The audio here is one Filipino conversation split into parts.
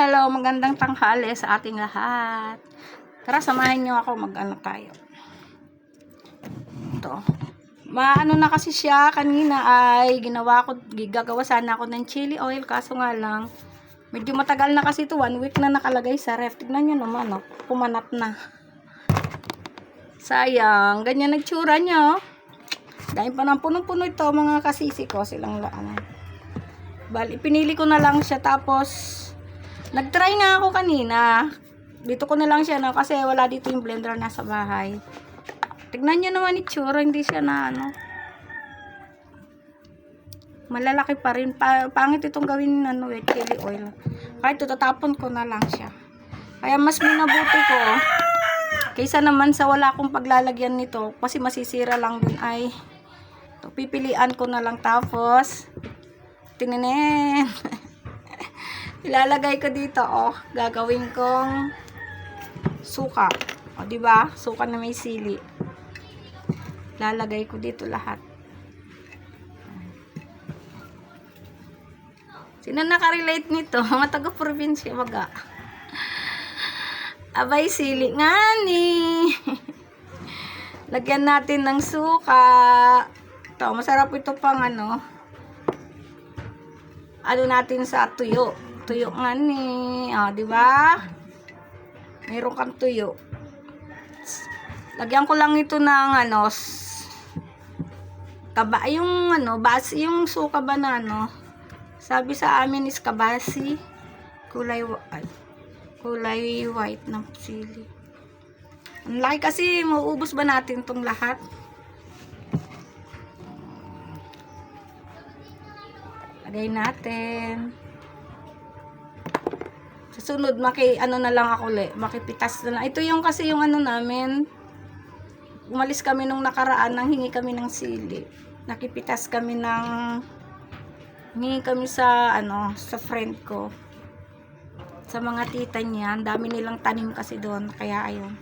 Hello, magandang tanghali sa ating lahat. Tara, samahan niyo ako mag-ano tayo. Ito. Maano na kasi siya kanina ay gagawa sana ako ng chili oil kaso nga lang medyo matagal na kasi ito, 1 week na nakalagay sa ref. Tignan niyo naman, oh, pumanap na. Sayang, ganyan nagtsura niya, oh. Dahil pa ng punong-puno ito, mga kasisi ko, silang laan. Bali, pinili ko na lang siya tapos nag-try nga ako kanina. Dito ko na lang siya na kasi wala dito yung blender nasa bahay. Tignan nyo naman itsura, hindi siya na ano. Malalaki pa rin. Pangit itong gawin ano, chili oil. Kahit tatapon ko na lang siya. Kaya mas minabuti ko kaysa naman sa wala akong paglalagyan nito kasi masisira lang din ay ito, pipilian ko na lang tapos tininin. Ilalagay ko dito, oh, gagawin kong suka. O, di ba? Suka na may sili. Ilalagay ko dito lahat. Sino nakarelate nito? Mga taga-probinsya baga. Abay, sili nga ni. Lagyan natin ng suka. Ito, masarap ito pang ano natin sa tuyo. Tuyo nga ni. Ah, di ba? Mayroon kang tuyo. Lagyan ko lang ito ng ano yung ano, yung suka ba na ano. Sabi sa amin is kabasi. Kulay white ng sili. Ang laki kasi, mauubos ba natin tong lahat? Lagay natin. Sa sunod, ano na lang ako makipitas na lang. Ito yung kasi yung ano namin. Umalis kami nung nakaraan, nang hingi kami ng sili. Nakipitas kami hingi kami sa ano, sa friend ko. Sa mga tita niya, ang dami nilang tanim kasi doon. Kaya ayun.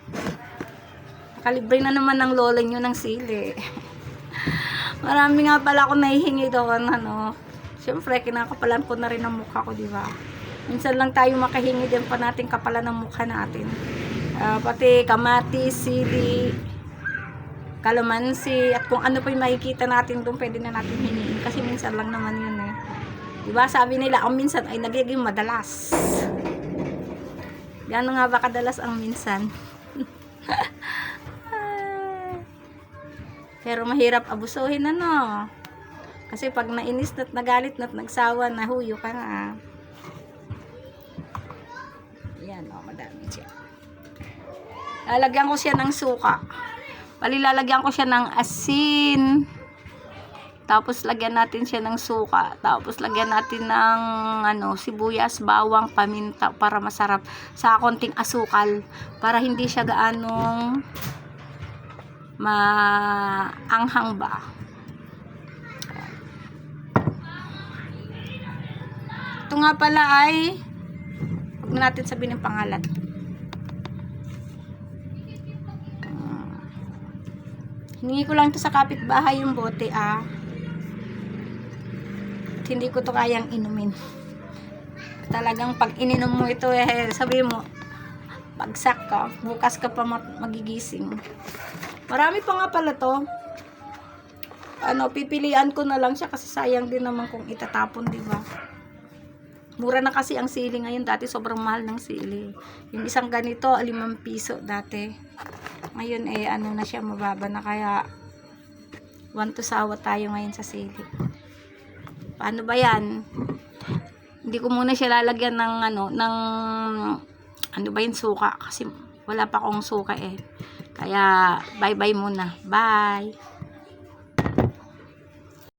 Nakalibre na naman ng lola nyo ng sili. Marami nga pala ako nahihingi doon, ano. Siyempre, kinakapalan ko na rin ang mukha ko, di ba? Minsan lang tayo makahingi din pa natin kapalan ng mukha natin. Pati kamatis, sili, kalamansi, at kung ano pa yung makikita natin doon, pwede na natin hingin. Kasi minsan lang naman yun eh. Diba? Sabi nila, ang minsan ay nagiging madalas. Gano'n nga ba kadalas ang minsan? Pero mahirap abusuhin, ano. Kasi pag nainis na't nagalit na't nagsawa, nahuyo ka na. Yan, oh, madami siya. Lalagyan ko siya ng suka. Lalagyan ko siya ng asin. Tapos lagyan natin siya ng suka. Tapos lagyan natin ng ano, sibuyas, bawang, paminta para masarap. Sa konting asukal para hindi siya gaanong maanghang ba. Ito nga pala ay huwag na natin sabihin ng pangalan. Hiningi ko lang ito sa kapitbahay yung bote, ah. At hindi ko to kayang inumin. Talagang pag ininom mo ito, eh, sabi mo, bagsak ka. Bukas ka pa magigising. Marami pa nga pala to. Ano, pipilian ko na lang siya kasi sayang din naman kung itatapon, di ba? Mura na kasi ang sili ngayon. Dati sobrang mahal ng sili. Yung isang ganito, 5 piso dati. Ngayon eh, ano na siya, mababa na. Kaya, want to sawa tayo ngayon sa sili. Paano ba yan? Hindi ko muna siya lalagyan ng ano ba yung suka. Kasi wala pa akong suka eh. Kaya, bye-bye muna. Bye!